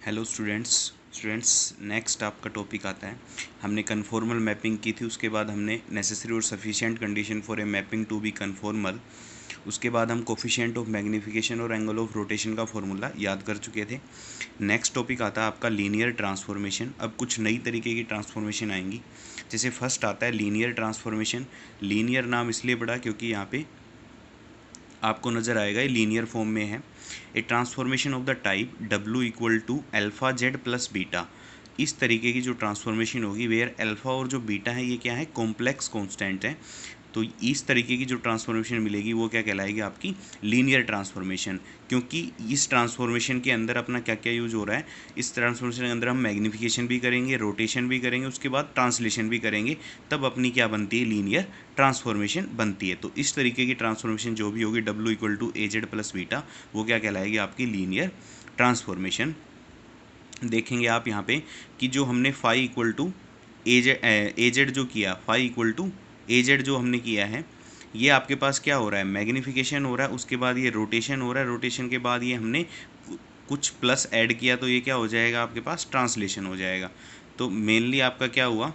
Hello students next आपका topic आता है। हमने कन्फॉर्मल मैपिंग की थी, उसके बाद हमने नेसेसरी और sufficient condition for a mapping to be conformal, उसके बाद हम कोफिशिएंट ऑफ मैग्नीफिकेशन और एंगल ऑफ रोटेशन का फॉर्मूला याद कर चुके थे। नेक्स्ट टॉपिक आता है आपका लीनियर ट्रांसफॉर्मेशन। अब कुछ नई तरीके की ट्रांसफॉर्मेशन आएंगी। जैसे फर्स्ट आता है लीनियर ट्रांसफॉर्मेशन। लीनियर नाम इसलिए पड़ा क्योंकि यहाँ पे आपको नज़र आएगा ये लीनियर फॉर्म में है। A transformation of the type W equal to alpha Z plus beta. इस तरीके की जो ट्रांसफॉर्मेशन होगी वेयर अल्फ़ा और जो बीटा है ये क्या है, कॉम्प्लेक्स कांस्टेंट है। तो इस तरीके की जो ट्रांसफॉर्मेशन मिलेगी वो क्या कहलाएगी, आपकी लीनियर ट्रांसफॉर्मेशन। क्योंकि इस ट्रांसफॉर्मेशन के अंदर अपना क्या क्या यूज हो रहा है, इस ट्रांसफॉर्मेशन के अंदर हम मैग्नीफिकेशन भी करेंगे, रोटेशन भी करेंगे, उसके बाद ट्रांसलेशन भी करेंगे, तब अपनी क्या बनती है, लीनियर ट्रांसफॉर्मेशन बनती है। तो इस तरीके की ट्रांसफॉर्मेशन जो भी होगी W equal to A Z plus beta, वो क्या कहलाएगी, आपकी लीनियर ट्रांसफॉर्मेशन। देखेंगे आप यहाँ पे कि जो हमने phi equal to A Z जो किया, phi equal to A Z जो हमने किया है, ये आपके पास क्या हो रहा है, मैग्नीफिकेशन हो रहा है, उसके बाद ये रोटेशन हो रहा है, रोटेशन के बाद ये हमने कुछ प्लस ऐड किया, तो ये क्या हो जाएगा, आपके पास ट्रांसलेशन हो जाएगा। तो मेनली आपका क्या हुआ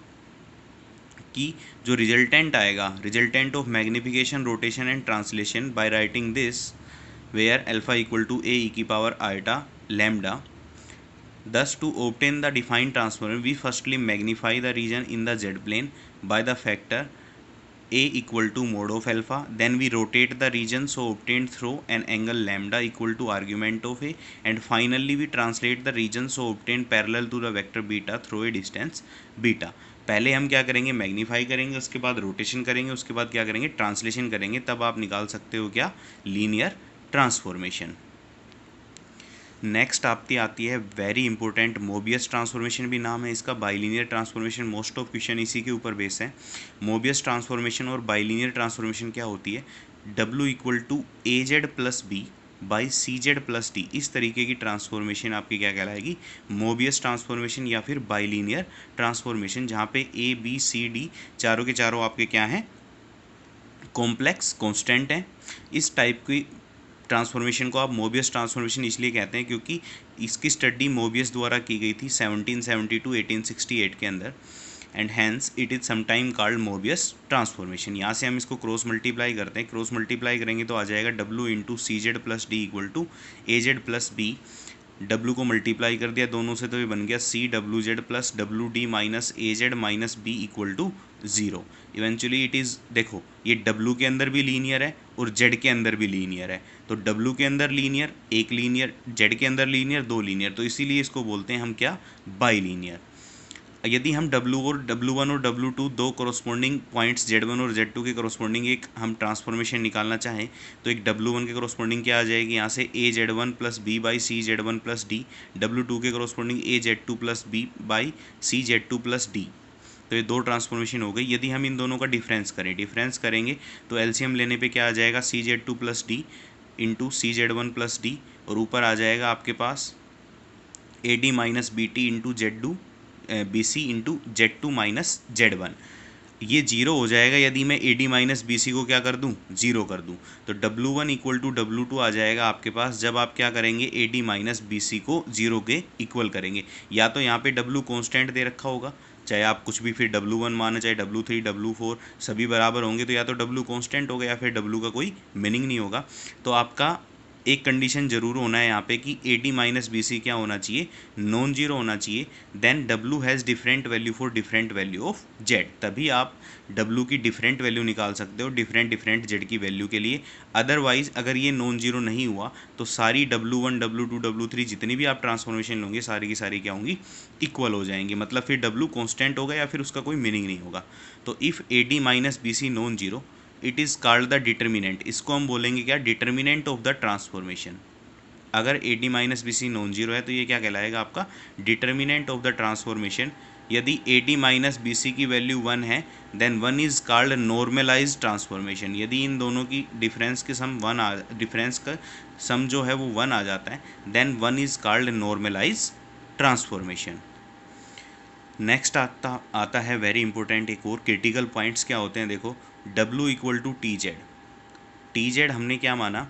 कि जो रिजल्टेंट आएगा, resultant of magnification, rotation and translation by writing this where alpha equal to A की power iota lambda. Thus, to obtain the defined transformation, we firstly magnify the region in the z plane by the factor a equal to mod of alpha. Then we rotate the region so obtained through an angle lambda equal to argument of a. And finally, we translate the region so obtained parallel to the vector beta through a distance beta. पहले हम क्या करेंगे, magnify करेंगे, उसके बाद rotation करेंगे, उसके बाद क्या करेंगे, ट्रांसलेशन करेंगे, तब आप निकाल सकते हो क्या, लीनियर ट्रांसफॉर्मेशन। नेक्स्ट आती है वेरी इंपॉर्टेंट मोबियस ट्रांसफॉर्मेशन भी नाम है इसका, bilinear transformation. Most of question इसी के ऊपर बेस है। मोबियस ट्रांसफॉर्मेशन और बाइलीनियर ट्रांसफॉर्मेशन क्या होती है, W equal to A Z plus B by C Z plus D. इस तरीके की ट्रांसफॉर्मेशन आपकी क्या कहलाएगी, मोबियस ट्रांसफॉर्मेशन या फिर बाइलीनियर ट्रांसफॉर्मेशन, जहाँ पे ए बी सी डी चारों के चारों आपके क्या हैं, कॉम्प्लेक्स कांस्टेंट हैं। इस टाइप की ट्रांसफॉर्मेशन को आप मोबियस ट्रांसफॉर्मेशन इसलिए कहते हैं क्योंकि इसकी स्टडी मोबियस द्वारा की गई थी 1772 1868 के अंदर, and hence it is sometime called Mobius transformation. यहाँ से हम इसको क्रॉस मल्टीप्लाई करते हैं, क्रॉस मल्टीप्लाई करेंगे तो आ जाएगा W into C Z plus D equal to A Z plus B. W को मल्टीप्लाई कर दिया दोनों से, तो ये बन गया C W Z plus W D minus A Z minus B equal to zero. Eventually it is, देखो ये W के अंदर भी लीनियर है और Z के अंदर भी लीनियर है। तो W के अंदर लीनियर एक लीनियर, Z के अंदर लीनियर दो लीनियर, तो इसीलिए इसको बोलते हैं हम क्या, बाई लीनियर। यदि हम W1 और W2 दो कॉरस्पॉन्डिंग पॉइंट्स Z1 और Z2 के कॉरस्पॉन्डिंग एक हम ट्रांसफॉर्मेशन निकालना चाहें, तो एक W1 के कॉरस्पॉन्डिंग क्या आ जाएगी, यहाँ से A Z1 plus B by C Z1 plus D. W2 के corresponding A Z2 plus B by C Z2 plus D. तो ये दो ट्रांसफॉर्मेशन हो गई। यदि हम इन दोनों का डिफरेंस करेंगे तो एलसीएम लेने पे क्या आ जाएगा, C Z2 plus D into C Z1 plus D, और ऊपर आ जाएगा आपके पास A D minus B T into Z2 B C into Z2 minus Z1। ये जीरो हो जाएगा यदि मैं A D minus B C को क्या कर दूँ, जीरो कर दूँ। तो W1 इक्वल टू W2 आ जाएगा आपके पास जब आप क्या करेंगे, A D minus B C को जीरो के इक्वल करेंगे। या तो यहाँ पे W कांस्टेंट दे रखा होगा, चाहे आप कुछ भी फिर W1 माने, चाहे W3 W4 सभी बराबर होंगे, तो या तो W कांस्टेंट होगा या फिर W का कोई मीनिंग नहीं होगा। तो आपका एक कंडीशन जरूर होना है यहाँ पे कि A D minus B C क्या होना चाहिए, नॉन जीरो होना चाहिए। Then W has different value for different value of Z, तभी आप W की डिफरेंट वैल्यू निकाल सकते हो डिफरेंट Z की वैल्यू के लिए। अदरवाइज अगर ये नॉन जीरो नहीं हुआ तो सारी W1 W2 W3 जितनी भी आप ट्रांसफॉर्मेशन लोगे सारी की सारी क्या होंगी, इक्वल हो जाएंगी। मतलब फिर W कॉन्स्टेंट होगा या फिर उसका कोई मीनिंग नहीं होगा। तो if A D minus B C non zero, it is called the determinant. इसको हम बोलेंगे क्या, डिटर्मिनेंट ऑफ द ट्रांसफॉर्मेशन। अगर A D minus B C non zero है तो ये क्या कहलाएगा, आपका डिटर्मिनेंट ऑफ द ट्रांसफॉर्मेशन। यदि A D minus B C की वैल्यू 1 है then 1 is called normalise transformation. यदि इन दोनों की डिफरेंस के सम डिफरेंस का सम जो है वो 1 आ जाता है, then 1 is called normalise transformation. Next आता है वेरी इंपॉर्टेंट एक और क्रिटिकल पॉइंट्स क्या होते हैं, देखो W equal to T Z. T Z हमने क्या माना,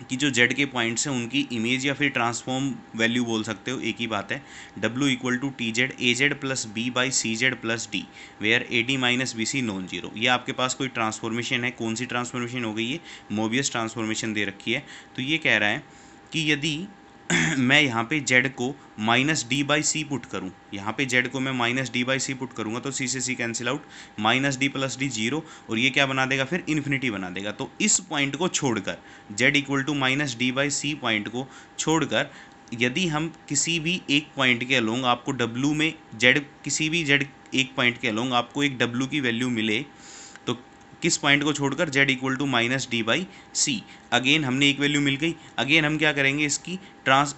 कि जो जेड के पॉइंट्स हैं उनकी इमेज या फिर ट्रांसफॉर्म वैल्यू बोल सकते हो, एक ही बात है। W equal to T Z A Z plus B by C Z plus D where A D minus B C non zero. ये आपके पास कोई ट्रांसफॉर्मेशन है, कौन सी ट्रांसफॉर्मेशन हो गई है, मोबियस ट्रांसफॉर्मेशन दे रखी है। तो ये कह रहा है कि यदि मैं यहाँ पे जेड को minus D by C put करूँ, यहाँ पे जेड को मैं minus D by C put करूँगा तो सी से C cancel out, minus D plus D zero, और ये क्या बना देगा फिर इन्फिनिटी बना देगा। तो इस पॉइंट को छोड़कर, Z equal to minus D by C point को छोड़कर, यदि हम किसी भी एक पॉइंट के अलोंग आपको डब्लू में जेड, किसी भी जेड एक पॉइंट के अलोंग आपको एक डब्लू की वैल्यू मिले, तो किस पॉइंट को छोड़कर, Z equal to minus D by C. Again हमने एक वैल्यू मिल गई, अगेन हम क्या करेंगे, इसकी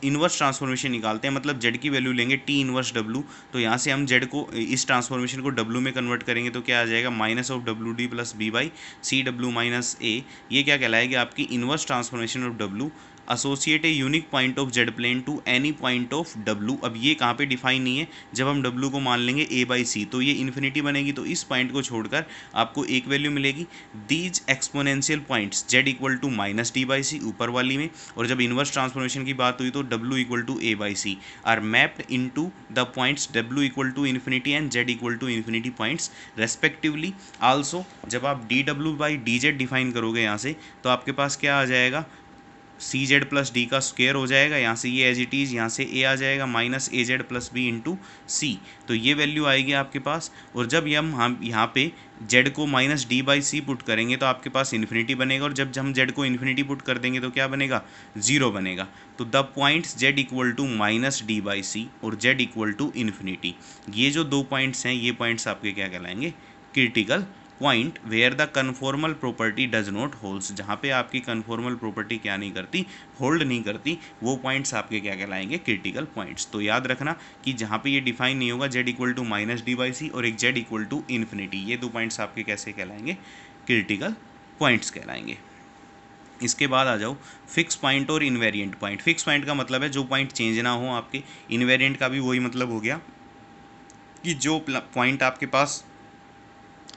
इनवर्स ट्रांसफॉर्मेशन निकालते हैं, मतलब जेड की वैल्यू लेंगे टी इनवर्स डब्लू। तो यहाँ से हम जेड को, इस ट्रांसफॉर्मेशन को डब्लू में कन्वर्ट करेंगे तो क्या आ जाएगा, minus of W D plus B by C W minus A. ये क्या कहलाएगी, आपकी inverse transformation of W associate a unique point of Z plane to any point of W. अब ये कहाँ पे डिफाइन नहीं है, जब हम डब्लू को मान लेंगे ए बाई सी तो ये इन्फिनिटी बनेगी, तो इस पॉइंट को छोड़कर आपको एक वैल्यू मिलेगी। These exponential points Z equal to minus D by C ऊपर वाली में, और जब इनवर्स ट्रांसफॉर्मेशन की बात हुई तो W equal to A by C are mapped into the points W equal to infinity and Z equal to infinity points respectively. Also जब आप D W by D Z define करोगे यहाँ से, तो आपके पास क्या आ जाएगा, सी जेड प्लस डी का स्क्वायर हो जाएगा, यहाँ से ये एज इट इज़, यहाँ से ए आ जाएगा minus A Z plus B into सी। तो ये वैल्यू आएगी आपके पास। और जब हम यहाँ पे जेड को minus D by C put करेंगे तो आपके पास इन्फिनिटी बनेगा, और जब हम जेड को इन्फिनिटी पुट कर देंगे तो क्या बनेगा, जीरो बनेगा। तो the points Z equal to minus D by C और जेड इक्वल टू इन्फिनिटी, ये जो दो पॉइंट्स हैं, ये पॉइंट्स आपके क्या कहलाएंगे, critical point where the conformal property does not holds. जहाँ पे आपकी कन्फॉर्मल प्रॉपर्टी क्या नहीं करती, होल्ड नहीं करती, वो पॉइंट्स आपके क्या कहलाएंगे, क्रिटिकल पॉइंट्स। तो याद रखना कि जहाँ पे ये डिफाइन नहीं होगा, Z equal to minus D by C और एक जेड इक्वल टू इन्फिनिटी, ये दो पॉइंट्स आपके कैसे कहलाएंगे, क्रिटिकल पॉइंट्स कहलाएंगे। इसके बाद आ जाओ फिक्स पॉइंट और इन्वेरिएंट पॉइंट। फिक्स पॉइंट का मतलब है जो पॉइंट चेंज ना हो आपके, इन्वेरिएंट का भी वही मतलब हो गया कि जो पॉइंट आपके पास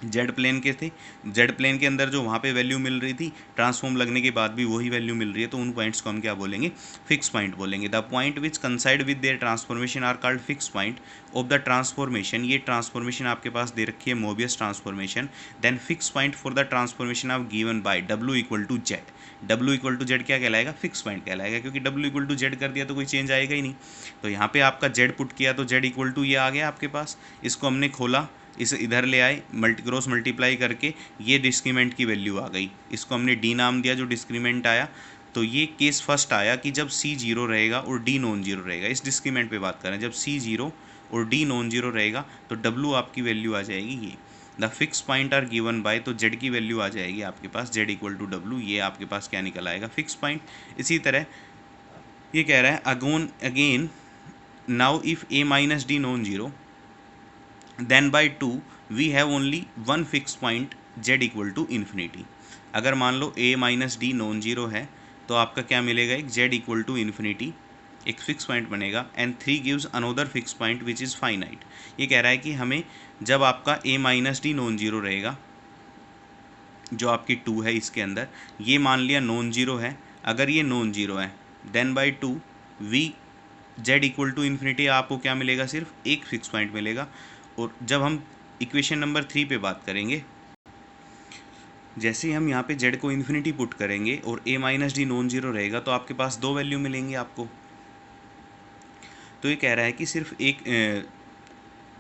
जेड प्लेन के थे, जेड प्लेन के अंदर जो वहाँ पे वैल्यू मिल रही थी, ट्रांसफॉर्म लगने के बाद भी वही वैल्यू मिल रही है, तो उन पॉइंट्स को हम क्या बोलेंगे, फिक्स पॉइंट बोलेंगे। The point which coincide with their transformation are called fix point of the transformation. ये ट्रांसफॉर्मेशन आपके पास दे रखी है, Mobius transformation. Then fix point for the transformation of given by W equal to Z. W equal to Z क्या कहलाएगा, fix point कहलाएगा, क्योंकि डब्ल्यू इक्वल टू जेड कर दिया तो कोई चेंज आएगा ही नहीं। तो यहाँ पे आपका जेड पुट किया तो जेड इक्वल टू ये आ गया आपके पास, इसको हमने खोला, इसे इधर ले आए, क्रॉस मल्टीप्लाई करके ये डिस्क्रीमेंट की वैल्यू आ गई, इसको हमने डी नाम दिया जो डिस्क्रीमेंट आया। तो ये केस फर्स्ट आया कि जब सी जीरो रहेगा और डी नॉन जीरो रहेगा, इस डिस्क्रीमेंट पे बात करें, जब सी जीरो और डी नॉन जीरो रहेगा तो डब्ल्यू आपकी वैल्यू आ जाएगी ये। The fix point are given by, तो जेड की वैल्यू आ जाएगी आपके पास जेड इक्वल टू डब्ल्यू, ये आपके पास क्या निकल आएगा, फिक्स पॉइंट। इसी तरह ये कह रहा है again now if A minus D non zero then by 2 we have only one fixed point z equal to infinity। अगर मान लो a minus D non zero है तो आपका क्या मिलेगा, एक z इक्वल टू इन्फिनिटी, एक फिक्स पॉइंट बनेगा। And 3 gives another fix point which is finite. ये कह रहा है कि हमें जब आपका a minus D non zero रहेगा, जो आपकी 2 है इसके अंदर, ये मान लिया नॉन जीरो है, अगर ये नॉन जीरो है देन बाई 2 वी z इक्वल टू इन्फिनिटी, आपको क्या मिलेगा, सिर्फ एक फिक्स पॉइंट मिलेगा। और जब हम इक्वेशन नंबर 3 पे बात करेंगे, जैसे ही हम यहाँ पे z को इन्फिनिटी पुट करेंगे और a minus D non zero रहेगा तो आपके पास दो वैल्यू मिलेंगी आपको। तो ये कह रहा है कि सिर्फ एक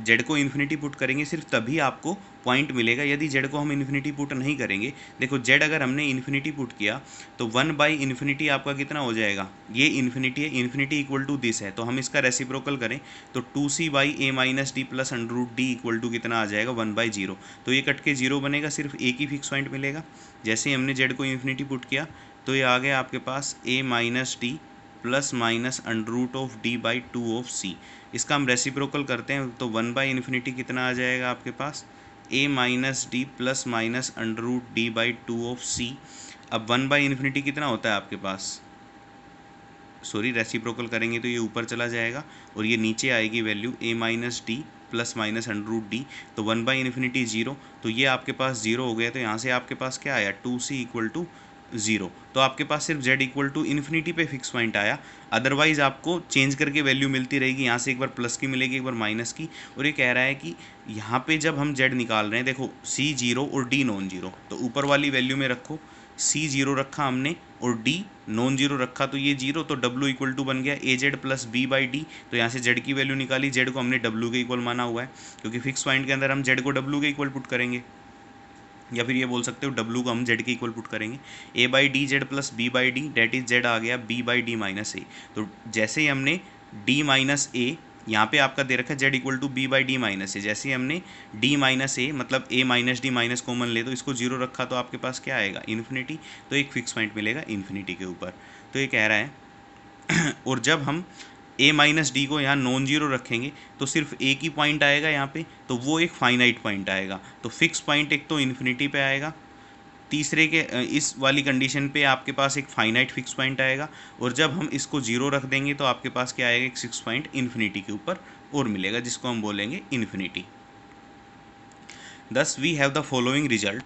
जेड को इन्फिनिटी पुट करेंगे सिर्फ तभी आपको पॉइंट मिलेगा, यदि जेड को हम इन्फिनिटी पुट नहीं करेंगे। देखो जेड अगर हमने इन्फिनिटी पुट किया तो 1 बाई इन्फिनिटी आपका कितना हो जाएगा, ये इन्फिनिटी है, इन्फिनिटी इक्वल टू दिस है, तो हम इसका रेसिप्रोकल करें तो 2c by A minus D plus under root D equal to कितना आ जाएगा, 1 बाई जीरो। तो ये कट के जीरो बनेगा, सिर्फ एक ही फिक्स पॉइंट मिलेगा। जैसे ही हमने जेड को इन्फिनिटी पुट किया तो ये आ गया आपके पास A minus D plus minus under root of D by 2 of C. इसका हम रेसिप्रोकल करते हैं तो 1 बाई इन्फिनिटी कितना आ जाएगा आपके पास, A minus D plus minus under root D by 2 of C. अब 1 बाई इन्फिनिटी कितना होता है आपके पास, सॉरी रेसिप्रोकल करेंगे तो ये ऊपर चला जाएगा और ये नीचे आएगी value A minus D plus minus under root D. तो 1 बाई इन्फिनिटी जीरो, तो ये आपके पास जीरो हो गया। तो यहाँ से आपके पास क्या आया, 2c इक्वल टू 0, तो आपके पास सिर्फ z इक्वल टू इन्फिनिटी पे फिक्स पॉइंट आया। अदरवाइज आपको चेंज करके वैल्यू मिलती रहेगी, यहाँ से एक बार प्लस की मिलेगी, एक बार माइनस की। और ये कह रहा है कि यहाँ पे जब हम z निकाल रहे हैं, देखो c 0 और d नॉन जीरो, तो ऊपर वाली वैल्यू में रखो, c 0 रखा हमने और d नॉन जीरो रखा, तो ये जीरो, तो w इक्वल टू बन गया A Z plus B by D. तो यहाँ से z की वैल्यू निकाली, z को हमने w के इक्वल माना हुआ है, क्योंकि फिक्स पॉइंट के अंदर हम z को w के इक्वल पुट करेंगे, या फिर ये बोल सकते हो w को हम z के इक्वल पुट करेंगे। a by D Z plus b by D, that is z आ गया b by D minus A. तो जैसे ही हमने d माइनस ए, यहाँ पे आपका दे रखा है z equal to b by D minus A, जैसे ही हमने d माइनस ए मतलब a minus D minus common ले, तो इसको जीरो रखा, तो आपके पास क्या आएगा, इन्फिनिटी। तो एक फिक्स पॉइंट मिलेगा इन्फिनिटी के ऊपर। तो ये कह रहा है और जब हम a माइनस डी को यहाँ नॉन जीरो रखेंगे तो सिर्फ एक ही पॉइंट आएगा यहाँ पे, तो वो एक फाइनाइट पॉइंट आएगा। तो फिक्स पॉइंट एक तो इन्फिनिटी पे आएगा, तीसरे के इस वाली कंडीशन पे आपके पास एक फाइनाइट फिक्स पॉइंट आएगा, और जब हम इसको जीरो रख देंगे तो आपके पास क्या आएगा, एक फिक्स पॉइंट इन्फिनिटी के ऊपर और मिलेगा, जिसको हम बोलेंगे infinity. Thus we have the following result.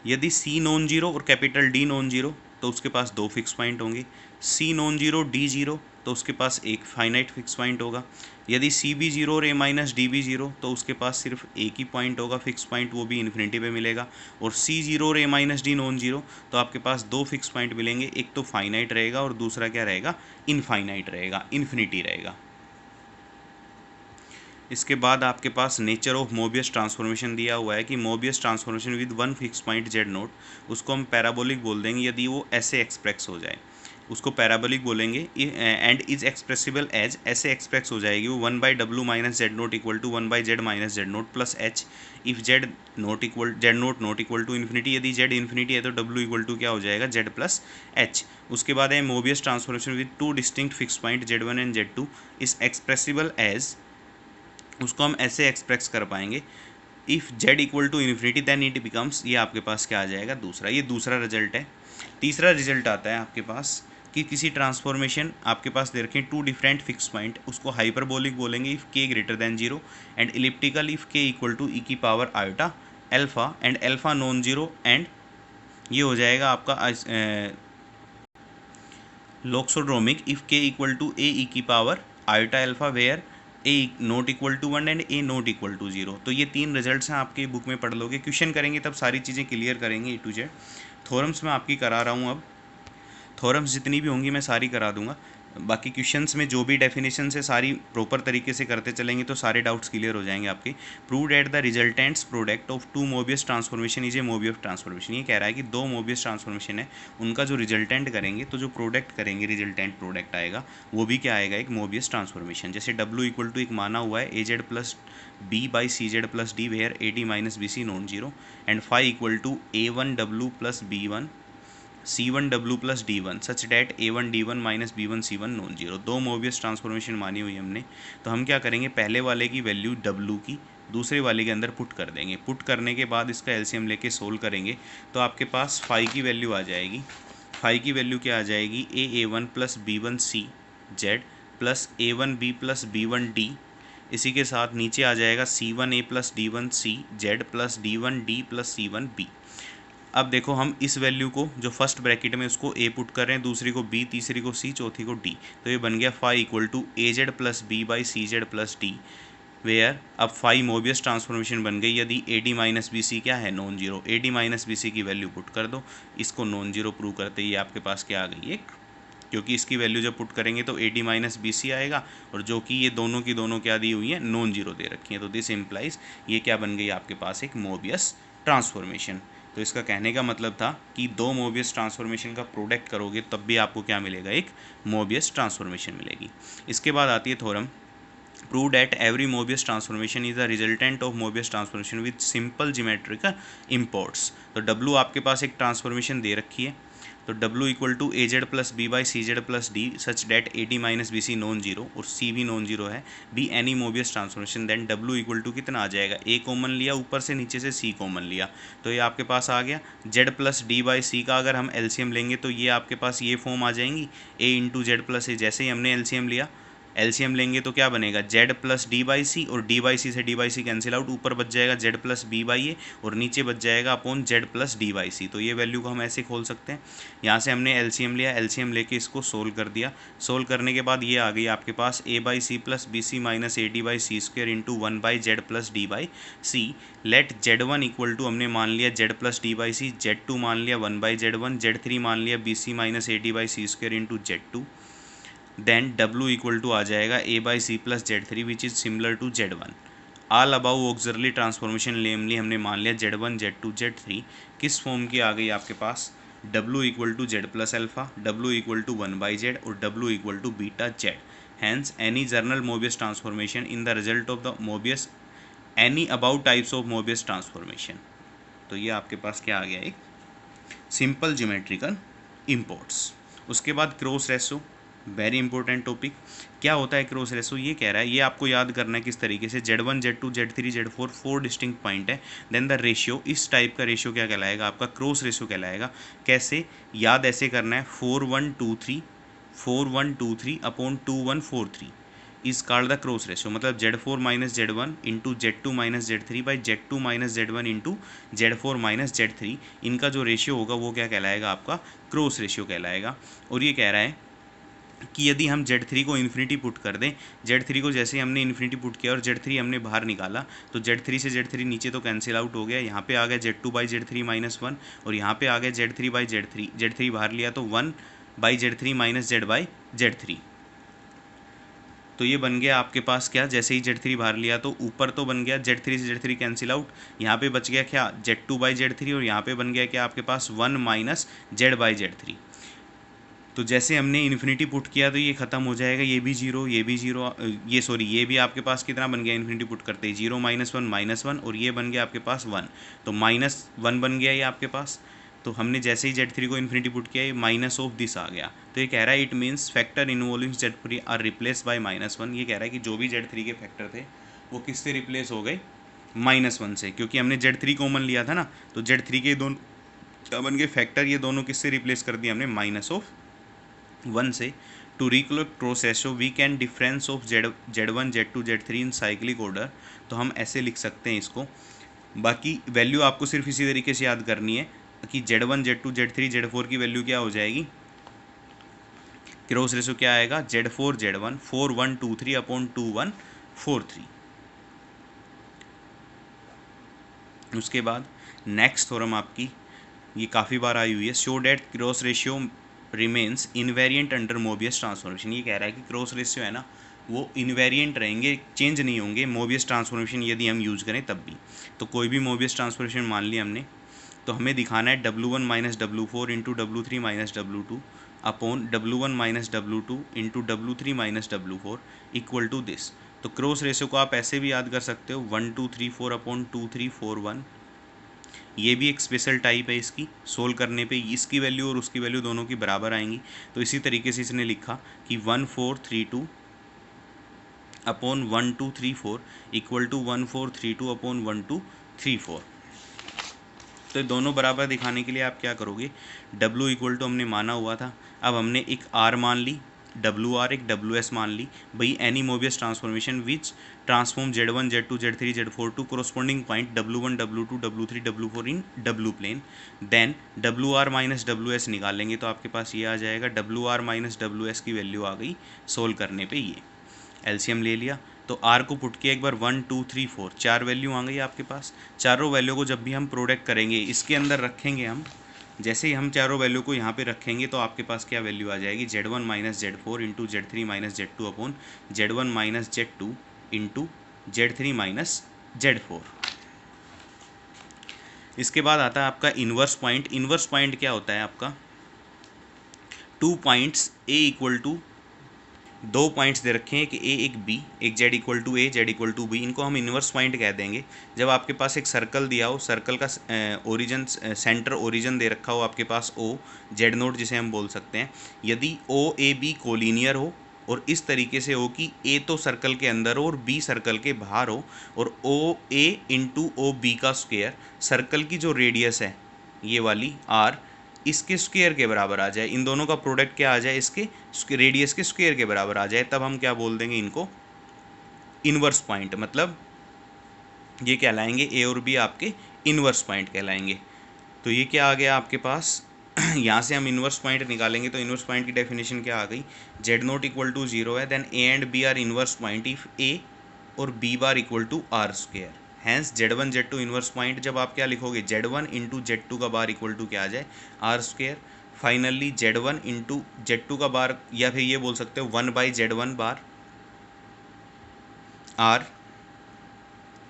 यदि c नॉन जीरो और कैपिटल D नॉन जीरो, तो उसके पास दो फिक्स पॉइंट होंगे। c non zero D zero, तो उसके पास एक फाइनाइट फिक्स पॉइंट होगा। यदि c भी जीरो और a माइनस डी भी जीरो, तो उसके पास सिर्फ एक ही पॉइंट होगा फिक्स पॉइंट, वो भी इन्फिनिटी पे मिलेगा। और c जीरो और a minus D non zero, तो आपके पास दो फिक्स पॉइंट मिलेंगे, एक तो फाइनाइट रहेगा और दूसरा क्या रहेगा, इनफाइनाइट रहेगा, इन्फिनिटी रहेगा। इसके बाद आपके पास नेचर ऑफ मोबियस ट्रांसफॉर्मेशन दिया हुआ है कि Mobius transformation with one fix point Z note, उसको हम पैराबोलिक बोल देंगे यदि वो ऐसे एक्सप्रेस हो जाए, उसको पैराबोलिक बोलेंगे। एंड इज एक्सप्रेसिबल एज, ऐसे एक्सप्रेस हो जाएगी वो 1/w minus Z naught equal to 1/z minus Z naught plus H, if Z naught not equal to infinity. यदि जेड इन्फिनिटी है तो w इक्वल टू क्या हो जाएगा, z प्लस एच। उसके बाद है Mobius transformation with two distinct fix point z1 and z2 is expressible as, उसको हम ऐसे एक्सप्रेस कर पाएंगे, if z equal to infinity then it becomes, ये आपके पास क्या आ जाएगा, दूसरा। ये दूसरा रिजल्ट है। तीसरा रिजल्ट आता है आपके पास कि किसी ट्रांसफॉर्मेशन आपके पास दे रखें टू डिफरेंट फिक्स पॉइंट, उसको हाइपरबोलिक बोलेंगे if k greater than zero, and elliptical if k equal to e की power iota alpha, and alpha non zero, and ये हो जाएगा आपका loxodromic if k equal to a e की power iota alpha where a not equal to 1 and a not equal to 0। तो ये तीन results हैं, आपके बुक में पढ़ लोगे, क्वेश्चन करेंगे तब सारी चीज़ें क्लियर करेंगे A to Z। थ्योरम्स मैं आपकी करा रहा हूँ, अब थ्योरम्स जितनी भी होंगी मैं सारी करा दूंगा। बाकी क्वेश्चंस में जो भी डेफिनेशन है सारी प्रॉपर तरीके से करते चलेंगे तो सारे डाउट्स क्लियर हो जाएंगे आपके। Prove that the resultants product of two Mobius transformation is a Mobius transformation. ये कह रहा है कि दो मोबियस ट्रांसफॉर्मेशन है, उनका जो रिजल्टेंट करेंगे, तो जो प्रोडक्ट करेंगे, रिजल्टेंट प्रोडक्ट आएगा, वो भी क्या आएगा, एक मोबियस ट्रांसफॉर्मेशन। जैसे w इक्वल टू एक माना हुआ है az plus b by C Z plus D where ad minus B C non zero, and phi equal to a1w plus b1 c1w plus d1 such that a1 d1 minus b1 c1 non zero. दो Mobius transformation मानी हुई हमने, तो हम क्या करेंगे, पहले वाले की वैल्यू w की दूसरे वाले के अंदर पुट कर देंगे। पुट करने के बाद इसका एलसीएम लेके सोल्व करेंगे, तो आपके पास फाई की वैल्यू आ जाएगी। फाई की वैल्यू क्या आ जाएगी, a1 plus b1 c z plus a1 b plus b1 d, इसी के साथ नीचे आ जाएगा c1 a plus d1 c z plus d1 d plus c1 b। अब देखो हम इस वैल्यू को जो फर्स्ट ब्रैकेट में उसको a पुट कर रहे हैं, दूसरी को b, तीसरी को c, चौथी को d, तो ये बन गया phi equal to A Z plus B by C Z plus D, where अब फाई मोबियस ट्रांसफॉर्मेशन बन गई यदि A D minus B C क्या है, non zero. A D minus B C की वैल्यू पुट कर दो, इसको नॉन जीरो प्रूव करते ही आपके पास क्या आ गई, एक, क्योंकि इसकी वैल्यू जब पुट करेंगे तो A D minus B C आएगा, और जो कि ये दोनों की दोनों क्या दी हुई है, नॉन जीरो दे रखी है। तो दिस इम्प्लाइज ये क्या बन गई आपके पास, एक मोबियस ट्रांसफॉर्मेशन। तो इसका कहने का मतलब था कि दो मोबियस ट्रांसफॉर्मेशन का प्रोडक्ट करोगे तब भी आपको क्या मिलेगा, एक मोबियस ट्रांसफॉर्मेशन मिलेगी। इसके बाद आती है theorem, prove that every Mobius transformation is the resultant of Mobius transformation with simple geometric imports. तो W आपके पास एक ट्रांसफॉर्मेशन दे रखी है, तो W equal to A Z plus B by C Z plus D such that A D minus B C non zero, और C भी non zero है, be any Mobius transformation, then W equal to कितना आ जाएगा, A common लिया, ऊपर से नीचे से C कॉमन लिया, तो ये आपके पास आ गया। Z प्लस डी बाई सी का अगर हम LCM लेंगे तो ये आपके पास ये फॉर्म आ जाएंगी, A इंटू जेड प्लस ए। जैसे ही हमने LCM लिया एलसीएम लेंगे तो क्या बनेगा, Z plus D by C, और डी बाई सी से D by C cancel out, ऊपर बच जाएगा Z plus B by A, और नीचे बच जाएगा upon Z plus D by C. तो ये वैल्यू को हम ऐसे खोल सकते हैं। यहाँ से हमने एलसीएम लिया, एलसीएम लेके इसको सोल्व कर दिया। सोल्व करने के बाद ये आ गई आपके पास A by C plus B C minus A D by C square into 1 by Z plus D by C. Let Z one equal to हमने मान लिया Z plus D by C, Z two मान लिया 1 by Z one, Z three मान लिया B C minus A D by C square into Z two. Then W equal to आ जाएगा A by C plus Z three which is similar to Z one. All about auxiliary transformation namely हमने मान लिया Z one Z two Z three किस form की आ गई आपके पास, W equal to Z plus alpha, W equal to 1 by Z और W equal to beta Z. Hence any general Mobius transformation in the result of the Mobius any about types of Mobius transformation. तो ये आपके पास क्या आ गया, एक simple geometrical imports. उसके बाद cross ratio, very important topic. क्या होता है क्रॉस रेशो, ये कह रहा है, ये आपको याद करना है किस तरीके से, Z one Z two Z three Z four, 4 distinct point है। देन द रेशियो, इस टाइप का रेशियो क्या कहलाएगा आपका, क्रॉस रेशियो कहलाएगा। कैसे याद, ऐसे करना है 4 1 2 3 4 1 2 3 upon 2 1 4 3 is called the cross ratio. मतलब Z four minus Z one into Z two minus Z three by Z two minus Z one into Z four minus Z three, इनका जो ratio होगा वो क्या कहलाएगा आपका, क्रॉस रेशियो कहलाएगा। और ये कह रहा है कि यदि हम Z3 को इन्फिनिटी पुट कर दें, Z3 को जैसे ही हमने इन्फिनिटी पुट किया और Z3 हमने बाहर निकाला, तो Z3 से Z3 नीचे तो कैंसिल आउट हो गया, यहाँ पे आ गया Z2 by Z3 minus one, और यहाँ पे आ गया Z3 बाई Z3 बाहर लिया तो 1 by Z3 minus Z by Z3। तो ये बन गया आपके पास क्या, जैसे ही Z3 बाहर लिया तो ऊपर तो बन गया Z3 से Z3 कैंसिल आउट, यहाँ पे बच गया क्या Z2 बाई Z3, और यहाँ पे बन गया क्या आपके पास 1 माइनस जेड बाई Z3। तो जैसे हमने इन्फिनिटी पुट किया तो ये ख़त्म हो जाएगा, ये भी जीरो, ये भी जीरो, ये सॉरी ये भी आपके पास कितना बन गया, इन्फिनिटी पुट करते ही 0 माइनस वन, और ये बन गया आपके पास 1, तो -1 बन गया ये आपके पास। तो हमने जैसे ही Z3 को इन्फिनिटी पुट किया, ये माइनस ऑफ दिस आ गया। तो ये कह रहा है it means factor involving Z3 are replace by -1। ये कह रहा है कि जो भी Z3 के फैक्टर थे वो किससे रिप्लेस हो गए, -1 से, क्योंकि हमने Z3 कॉमन लिया था ना, तो Z3 के दोनों क्या बन गए फैक्टर, ये दोनों किससे रिप्लेस कर दिया हमने, -1 से। To recollect cross ratio we can difference of Z1 Z2 Z3 in cyclic order. तो हम ऐसे लिख सकते हैं इसको, बाकी वैल्यू आपको सिर्फ इसी तरीके से याद करनी है कि Z1 Z2 Z3 Z4 की वैल्यू क्या हो जाएगी, क्रॉस रेशो क्या आएगा, Z4 Z1 4 1 2 3 अपॉन 2 1 4 3। उसके बाद नेक्स्ट थ्योरम आपकी ये काफ़ी बार आई हुई है, show that cross ratio remains invariant under Mobius transformation. ये कह रहा है कि क्रॉस रेशियो है ना वो इनवेरिएंट रहेंगे, चेंज नहीं होंगे मोबियस ट्रांसफॉर्मेशन यदि हम यूज़ करें तब भी। तो कोई भी मोबियस ट्रांसफॉर्मेशन मान ली हमने, तो हमें दिखाना है W1 minus W4 into W3 minus W2 upon W1 minus W2 into W3 minus W4 equal to this. तो क्रॉस रेशियो को आप ऐसे भी याद कर सकते हो 1 2 3 4 अपॉन 2 3 4 1। ये भी एक स्पेशल टाइप है, इसकी सोल्व करने पे इसकी वैल्यू और उसकी वैल्यू दोनों की बराबर आएंगी। तो इसी तरीके से इसने लिखा कि 1 4 3 2 अपॉन 1 2 3 4 इक्वल टू 1 4 3 2 अपॉन 1 2 3 4। तो दोनों बराबर दिखाने के लिए आप क्या करोगे, W इक्वल टू हमने माना हुआ था, अब हमने एक R मान ली, WR एक WS मान ली। भाई any Mobius transformation which transform Z1 Z2 Z3 Z4 to corresponding point W1 W2 W3 W4 in W plane, then WR minus WS निकालेंगे तो आपके पास ये आ जाएगा, WR माइनस WS की वैल्यू आ गई सोल्व करने पे, ये एलसीएम ले लिया। तो R को पुट किया एक बार 1 2 3 4, 4 वैल्यू आ गई आपके पास। चारों वैल्यू को जब भी हम प्रोडक्ट करेंगे इसके अंदर रखेंगे हम, जैसे ही हम चारों वैल्यू को यहाँ पे रखेंगे तो आपके पास क्या वैल्यू आ जाएगी, Z1 minus Z4 into Z3 minus Z2 upon Z1 minus Z2 into Z3 minus Z4। इसके बाद आता है आपका इन्वर्स पॉइंट। इन्वर्स पॉइंट क्या होता है आपका, 2 points A equal to, 2 points दे रखे हैं, एक A एक B, एक Z equal to A Z equal to B, इनको हम इन्वर्स पॉइंट कह देंगे। जब आपके पास एक सर्कल दिया हो, सर्कल का ओरिजिन सेंटर ओरिजिन दे रखा हो आपके पास O Z नोट जिसे हम बोल सकते हैं, यदि OAB कोलिनियर हो और इस तरीके से हो कि A तो सर्कल के अंदर हो और B सर्कल के बाहर हो, और OA इंटू OB का स्क्वायर, सर्कल की जो रेडियस है ये वाली R इसके स्क्वायर के बराबर आ जाए, इन दोनों का प्रोडक्ट क्या आ जाए, इसके रेडियस के स्क्वायर के बराबर आ जाए, तब हम क्या बोल देंगे इनको, इनवर्स पॉइंट। मतलब ये कहलाएंगे ए और बी आपके इनवर्स पॉइंट कहलाएंगे। तो ये क्या आ गया आपके पास यहाँ से हम इनवर्स पॉइंट निकालेंगे, तो इनवर्स पॉइंट की डेफिनेशन क्या आ गई, जेड नोट इक्वल टू 0 है, then A and B are inverse point if A और B bar equal to R square. Hence Z1 Z2 inverse point, जब आप क्या लिखोगे, Z1 इंटू Z2 का बार इक्वल टू क्या आ जाए, are square. Finally Z1 into Z2 का बार, या फिर ये बोल सकते हो 1/Z1 bar are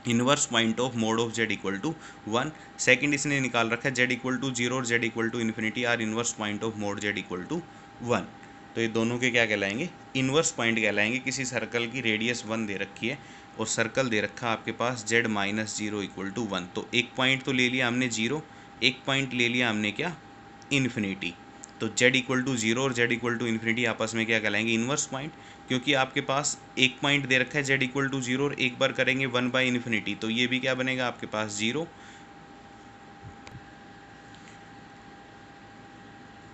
inverse point of mod of Z equal to 1। Second इसने निकाल रखा है Z इक्वल टू 0 और Z equal to infinity are inverse point of mod Z equal to 1। तो ये दोनों के क्या कहलाएंगे, इनवर्स पॉइंट कहलाएंगे। किसी सर्कल की रेडियस 1 दे रखी है और सर्कल दे रखा आपके पास Z माइनस 0 इक्वल टू 1। तो एक पॉइंट तो ले लिया हमने 0, एक पॉइंट ले लिया हमने क्या, इन्फिनिटी। तो Z इक्वल टू 0 और Z इक्वल टू इन्फिनिटी आपस में क्या कहलाएंगे, इनवर्स पॉइंट, क्योंकि आपके पास एक पॉइंट दे रखा है Z इक्वल टू 0 और एक बार करेंगे 1/इन्फिनिटी, तो ये भी क्या बनेगा आपके पास 0।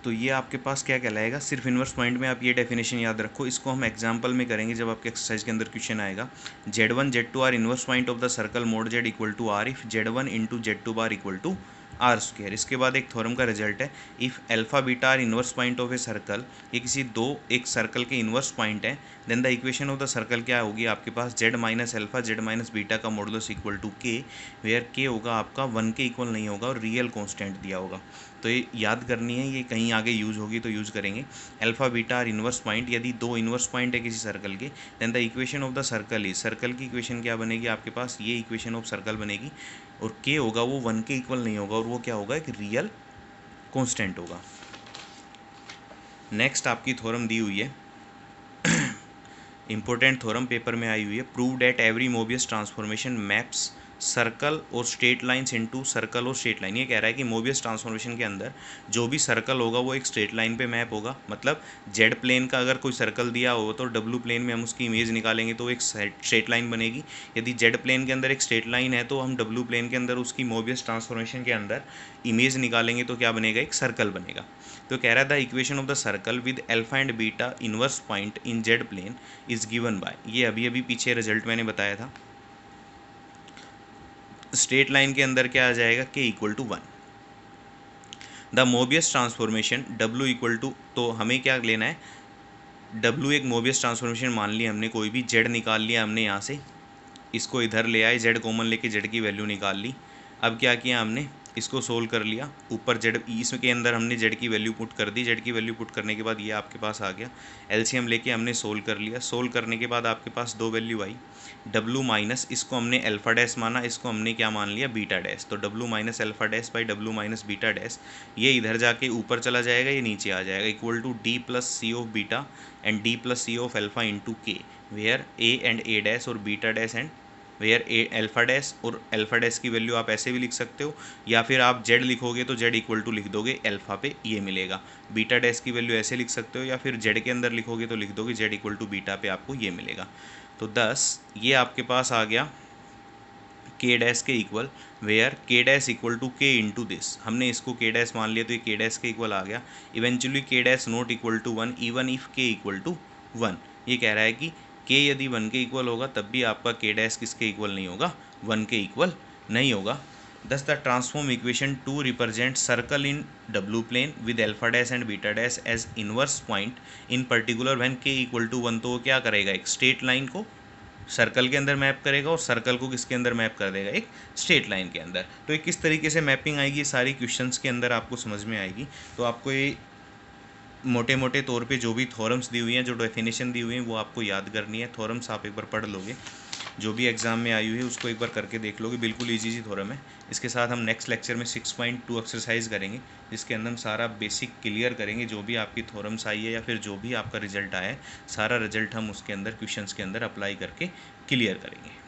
तो ये आपके पास क्या कहलाएगा, सिर्फ इनवर्स पॉइंट में आप ये डेफिनेशन याद रखो। इसको हम एग्जांपल में करेंगे जब आपके एक्सरसाइज के अंदर क्वेश्चन आएगा। Z1 Z2 are inverse point of the circle mod Z equal to R if Z1 into Z2 bar equal to R square. इसके बाद एक थ्योरम का रिजल्ट है, if alpha beta are inverse point of a circle, ये किसी एक circle के inverse point है, then the equation of the circle क्या होगी आपके पास, Z minus alpha Z minus beta का modulus equal to K, where के होगा आपका 1 के इक्वल नहीं होगा और रियल कॉन्स्टेंट दिया होगा। तो ये याद करनी है, ये कहीं आगे यूज़ होगी तो यूज़ करेंगे। Alpha beta are inverse point, यदि दो इनवर्स पॉइंट है किसी सर्कल के, then the equation of the circle is, circle की इक्वेशन क्या बनेगी आपके पास, ये इक्वेशन ऑफ सर्कल बनेगी, और के होगा वो 1 के इक्वल नहीं होगा और वो क्या होगा, एक रियल कांस्टेंट होगा। नेक्स्ट आपकी थ्योरम दी हुई है, इंपॉर्टेंट थ्योरम पेपर में आई हुई है, prove that every Mobius transformation maps circle और स्ट्रेट लाइन्स इनटू सर्कल और स्ट्रेट लाइन। ये कह रहा है कि मोबियस ट्रांसफॉर्मेशन के अंदर जो भी सर्कल होगा वो एक स्ट्रेट लाइन पे मैप होगा। मतलब जेड प्लेन का अगर कोई सर्कल दिया हो तो डब्ल्यू प्लेन में हम उसकी इमेज निकालेंगे तो एक स्ट्रेट लाइन बनेगी। यदि जेड प्लेन के अंदर एक स्ट्रेट लाइन है तो हम डब्ल्यू प्लेन के अंदर उसकी मोबियस ट्रांसफॉर्मेशन के अंदर इमेज निकालेंगे तो क्या बनेगा, एक सर्कल बनेगा। तो कह रहा था equation of the circle with alpha and beta inverse point in Z plane is given by, ये अभी पीछे रिजल्ट मैंने बताया था। स्ट्रेट लाइन के अंदर क्या आ जाएगा, k equal to 1। The Mobius transformation W equal to, तो हमें क्या लेना है, W एक मोबियस ट्रांसफॉर्मेशन मान लिया हमने, कोई भी Z निकाल लिया हमने यहाँ से, इसको इधर ले आए, Z कॉमन लेके Z की वैल्यू निकाल ली। अब क्या किया हमने, इसको सोल्व कर लिया, ऊपर Z इसके अंदर हमने Z की वैल्यू पुट कर दी। Z की वैल्यू पुट करने के बाद ये आपके पास आ गया, LCM लेके हमने सोल्व कर लिया। सोल्व करने के बाद आपके पास दो वैल्यू आई, W माइनस, इसको हमने अल्फा डैश माना, इसको हमने क्या मान लिया, बीटा डैश। तो W minus alpha dash by W minus beta dash, ये इधर जाके ऊपर चला जाएगा, ये नीचे आ जाएगा, equal to D plus C of beta and D plus C of alpha into K, where A and A dash और beta dash and where A alpha dash. और अल्फा डैश की वैल्यू आप ऐसे भी लिख सकते हो, या फिर आप Z लिखोगे तो Z इक्वल टू लिख दोगे अल्फा पे, ये मिलेगा। बीटा डैश की वैल्यू ऐसे लिख सकते हो, या फिर Z के अंदर लिखोगे तो लिख दोगे Z इक्वल टू बीटा पे, आपको ये मिलेगा। तो 10 ये आपके पास आ गया K dash K equal, where K dash equal to K into this, हमने इसको K डैश मान लिया तो ये K डैश के इक्वल आ गया। Eventually K dash not equal to 1 even if K equal to 1। ये कह रहा है कि K यदि 1 के इक्वल होगा तब भी आपका K डैश किसके इक्वल नहीं होगा, 1 के इक्वल नहीं होगा। Thus the transform equation 2 represents circle in W plane with alpha dash and beta dash as inverse point in particular when K equal to 1। तो वो क्या करेगा, एक स्ट्रेट लाइन को सर्कल के अंदर मैप करेगा और सर्कल को किसके अंदर मैप कर देगा, एक स्ट्रेट लाइन के अंदर। तो ये किस तरीके से मैपिंग आएगी, सारी क्वेश्चंस के अंदर आपको समझ में आएगी। तो आपको ये मोटे मोटे तौर पे जो भी थ्योरम्स दी हुई हैं, जो डेफिनेशन दी हुई हैं, वो आपको याद करनी है। थ्योरम्स आप एक बार पढ़ लोगे, जो भी एग्जाम में आई हुई है उसको एक बार करके देख लोगे, बिल्कुल इजी थ्योरम है। इसके साथ हम नेक्स्ट लेक्चर में 6.2 एक्सरसाइज करेंगे, जिसके अंदर हम सारा बेसिक क्लियर करेंगे। जो भी आपकी थ्योरम्स आई है या फिर जो भी आपका रिजल्ट आया है, सारा रिजल्ट हम उसके अंदर क्वेश्चंस के अंदर अप्लाई करके क्लियर करेंगे।